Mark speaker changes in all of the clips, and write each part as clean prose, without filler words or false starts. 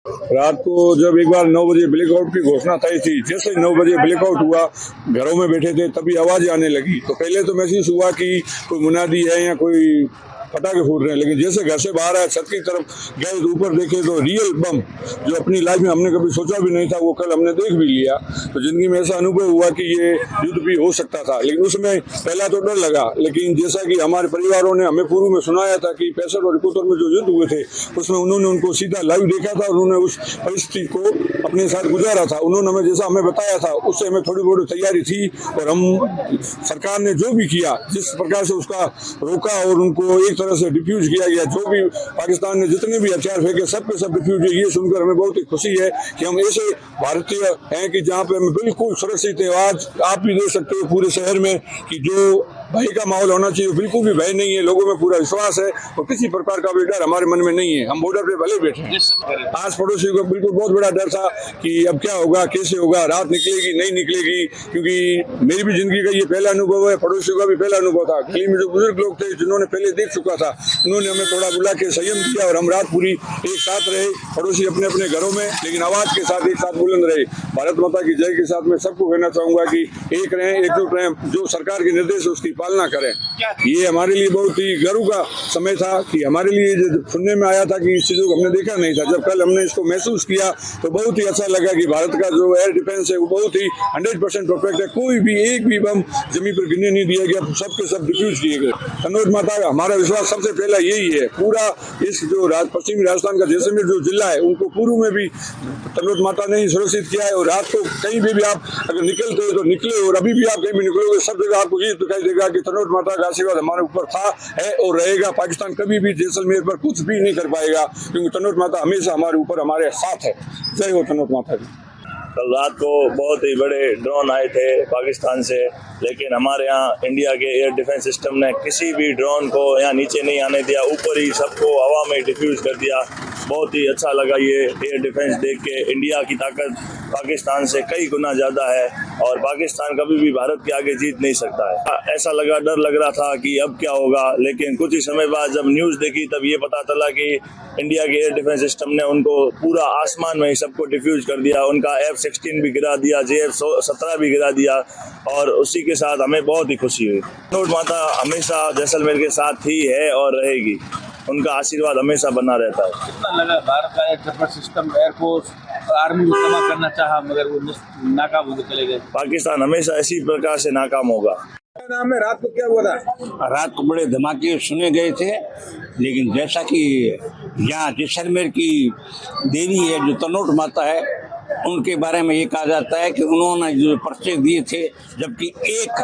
Speaker 1: रात को जब एक बार 9 बजे ब्लैकआउट की घोषणा थी थी, जैसे 9 बजे ब्लैकआउट हुआ, घरों में बैठे थे, तभी आवाज आने लगी। तो पहले तो महसूस हुआ कि कोई मुनादी है या कोई पटाखे फूट रहे हैं, लेकिन जैसे घर से बाहर आया, छत की तरफ गए तो ऊपर देखे तो रियल बम, जो अपनी लाइफ में हमने कभी सोचा भी नहीं था, वो कल हमने देख भी लिया। तो जिंदगी में ऐसा अनुभव हुआ कि ये युद्ध भी हो सकता था। लेकिन उसमें पहला तो डर लगा, लेकिन जैसा कि हमारे परिवारों ने हमें पूर्व में सुनाया था कि 65 और 71 में जो युद्ध हुए थे, उसमें उन्होंने उनको सीधा लाइव देखा था, उन्होंने उस परिस्थिति को अपने साथ गुजारा था। उन्होंने हमें जैसा हमें बताया था, उससे हमें थोड़ी बहुत तैयारी थी, और हम सरकार ने जो भी किया, जिस प्रकार से उसका रोका और उनको एक तरह से डिफ्यूज किया गया, जो भी पाकिस्तान ने जितने भी हथियार फेंके सब के सब डिफ्यूज हुए, ये सुनकर हमें बहुत ही खुशी है कि हम ऐसे भारतीय हैं कि जहाँ पे हम बिल्कुल सुरक्षित है। आज आप भी देख सकते हो पूरे शहर में कि जो भय का माहौल होना चाहिए, बिल्कुल भी भय नहीं है, लोगों में पूरा विश्वास है और किसी प्रकार का भी डर हमारे मन में नहीं है। हम बॉर्डर पे भले बैठे हैं। आस पड़ोसियों को बिल्कुल बहुत बड़ा डर था कि अब क्या होगा, कैसे होगा, रात निकलेगी नहीं निकलेगी, क्योंकि मेरी भी जिंदगी का ये पहला अनुभव है, पड़ोसियों का भी पहला अनुभव था। गली में जो बुजुर्ग लोग थे जिन्होंने पहले देख चुका था, उन्होंने हमें थोड़ा बुला के संयम किया और हम रात पूरी एक साथ रहे, पड़ोसी अपने अपने घरों में, लेकिन आवाज के साथ एक साथ बुलंद रहे। भारत माता की जय के साथ मैं सबको कहना चाहूंगा कि एक रहें, एकजुट रहें, जो सरकार के निर्देश है उसकी पालना करें। ये हमारे लिए बहुत ही गर्व का समय था कि हमारे लिए जब सुनने में आया था कि इस चीजों को हमने देखा नहीं था, जब कल हमने इसको महसूस किया तो बहुत ही अच्छा लगा कि भारत का जो एयर डिफेंस है वो बहुत ही 100% परफेक्ट है। कोई भी एक भी बम जमीन पर गिरने नहीं दिया गया, सबके सब डिफ्यूज किए गए। कन्नौज माता का हमारा विश्वास सबसे पहला यही है। पूरा इस जो पश्चिमी राजस्थान का जैसलमेर जो जिला है, उनको पूर्व में भी कन्नौज माता ने ही सुरक्षित किया है। और रात को कहीं भी आप अगर निकलते हो तो निकले, और अभी भी आप कहीं भी निकलोगे सब जगह आपको ये दिखाई देगा कि कन्नौज माता का आशीर्वाद हमारे ऊपर था, है और रहेगा। पाकिस्तान कभी भी जैसलमेर पर कुछ भी नहीं कर पाएगा, क्योंकि कन्नौज माता हमेशा हमारे ऊपर हमारे साथ है। जय हो कन्नौज माता की।
Speaker 2: कल रात को बहुत ही बड़े ड्रोन आए थे पाकिस्तान से, लेकिन हमारे यहाँ इंडिया के एयर डिफेंस सिस्टम ने किसी भी ड्रोन को यहाँ नीचे नहीं आने दिया, ऊपर ही सबको हवा में डिफ्यूज कर दिया। बहुत ही अच्छा लगा ये एयर डिफेंस देख के। इंडिया की ताकत पाकिस्तान से कई गुना ज़्यादा है और पाकिस्तान कभी भी भारत के आगे जीत नहीं सकता है। ऐसा लगा, डर लग रहा था कि अब क्या होगा, लेकिन कुछ ही समय बाद जब न्यूज़ देखी तब ये पता चला कि इंडिया के एयर डिफेंस सिस्टम ने उनको पूरा आसमान में ही सबको डिफ्यूज कर दिया। उनका F-16 भी गिरा दिया, JF-17 भी गिरा दिया, और उसी के साथ हमें बहुत ही खुशी हुई। कन्नौज माता हमेशा जैसलमेर के साथ ही है और रहेगी, उनका आशीर्वाद हमेशा बना रहता है।
Speaker 3: कितना लगा भारत का air defence system, air force, army को तबाह करना चाहा मगर वो नाकाम होकर चले गए।
Speaker 2: पाकिस्तान हमेशा इसी प्रकार से नाकाम होगा।
Speaker 3: नाम है, रात को क्या हुआ था?
Speaker 4: रात को बड़े धमाके सुने गए थे, लेकिन जैसा कि यहाँ जैसलमेर की देवी है जो कन्नौज माता है, उनके बारे में ये कहा जाता है कि उन्होंने जो पर्चे दिए थे, जबकि एक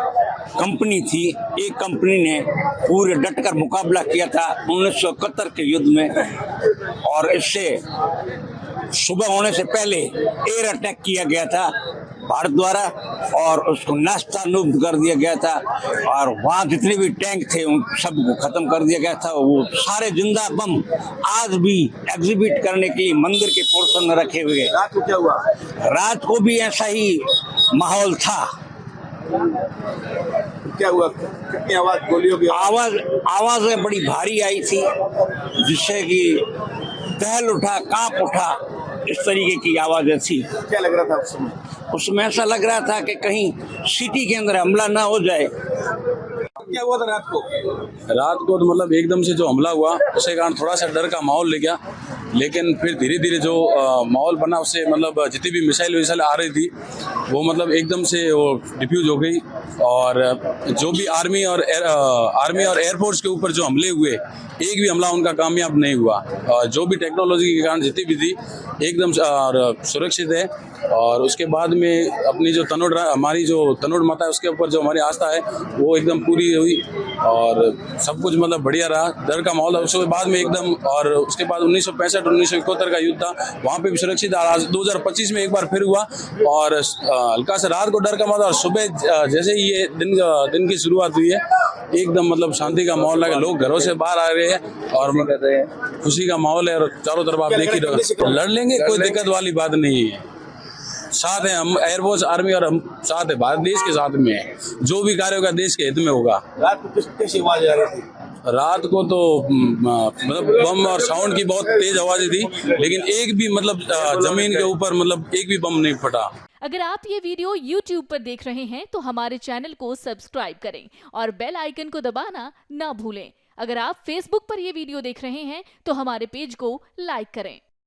Speaker 4: कंपनी थी, एक कंपनी ने पूरे डटकर मुकाबला किया था 1971 के युद्ध में, और इससे सुबह होने से पहले एयर अटैक किया गया था भारत द्वारा और उसको नास्तानुब्ध कर दिया गया था, और वहाँ जितने भी टैंक थे उन सबको खत्म कर दिया गया था। वो सारे जिंदा बम आज भी एग्जिबिट करने के लिए मंदिर के पोर्शन में रखे हुए।
Speaker 3: रात को क्या हुआ?
Speaker 4: रात को भी ऐसा ही माहौल था।
Speaker 3: क्या हुआ? कितनी आवाज, गोलियों की
Speaker 4: आवाजें बड़ी भारी आई थी, जिससे कि दहल उठा, कांप उठा, इस तरीके की आवाजें थी।
Speaker 3: क्या लग रहा था उस समय?
Speaker 4: उसमें ऐसा लग रहा था कि कहीं सिटी के अंदर हमला ना हो जाए।
Speaker 3: क्या हुआ था रात को?
Speaker 5: रात को तो मतलब एकदम से जो हमला हुआ उसके कारण थोड़ा सा डर का माहौल ले गया, लेकिन फिर धीरे धीरे जो माहौल बना उससे मतलब जितनी भी मिसाइल आ रही थी वो मतलब एकदम से वो डिफ्यूज हो गई। और जो भी आर्मी और एयरफोर्स के ऊपर जो हमले हुए, एक भी हमला उनका कामयाब नहीं हुआ। और जो भी टेक्नोलॉजी के कारण जितनी भी थी एकदम सुरक्षित है। और उसके बाद में अपनी जो हमारी जो तनोड़ माता है उसके ऊपर जो हमारी आस्था है वो एकदम पूरी हुई और सब कुछ मतलब बढ़िया रहा। डर का माहौल उसके बाद में एकदम, और उसके बाद 1965-1971 का युद्ध था, वहाँ पे भी सुरक्षित। 2025 में एक बार फिर हुआ और हल्का सा रात को डर का माहौल, और सुबह जैसे ही ये दिन की शुरुआत हुई है एकदम मतलब शांति का माहौल लगा। लोग घरों से बाहर आ रहे हैं और खुशी का माहौल है और चारों तरफ आप देख ही रहे, लड़ लेंगे, कोई दिक्कत वाली बात नहीं है। साथ है हम एयरफोर्स, आर्मी, और हम साथ है, भारत देश के साथ में है। जो भी कार्य होगा देश के हित में होगा।
Speaker 3: रात को कैसी आवाज आ रही थी?
Speaker 5: रात को तो मतलब बम और साउंड की बहुत तेज आवाजें थी, लेकिन एक भी मतलब जमीन के ऊपर मतलब एक भी बम नहीं फटा।
Speaker 6: अगर आप ये वीडियो YouTube पर देख रहे हैं तो हमारे चैनल को सब्सक्राइब करें और बेल आइकन को दबाना ना भूलें। अगर आप Facebook पर ये वीडियो देख रहे हैं तो हमारे पेज को लाइक करें।